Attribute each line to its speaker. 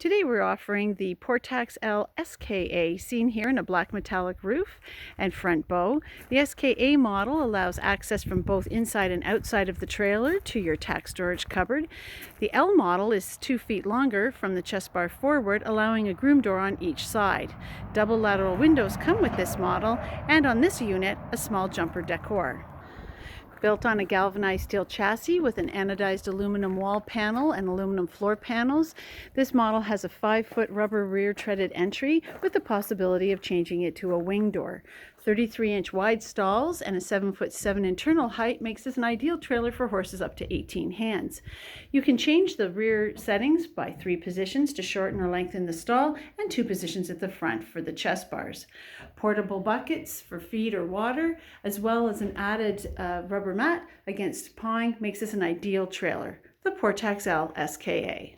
Speaker 1: Today we're offering the Portax L SKA, seen here in a black metallic roof and front bow. The SKA model allows access from both inside and outside of the trailer to your tack storage cupboard. The L model is 2 feet longer from the chest bar forward, allowing a groom door on each side. Double lateral windows come with this model, and on this unit, a small jumper decor. Built on a galvanized steel chassis with an anodized aluminum wall panel and aluminum floor panels, this model has a 5-foot rubber rear treaded entry with the possibility of changing it to a wing door. 33-inch wide stalls and a 7'7" internal height makes this an ideal trailer for horses up to 18 hands. You can change the rear settings by 3 positions to shorten or lengthen the stall and 2 positions at the front for the chest bars. Portable buckets for feed or water, as well as an added rubber mat against pawing, makes this an ideal trailer. The Portax L SKA.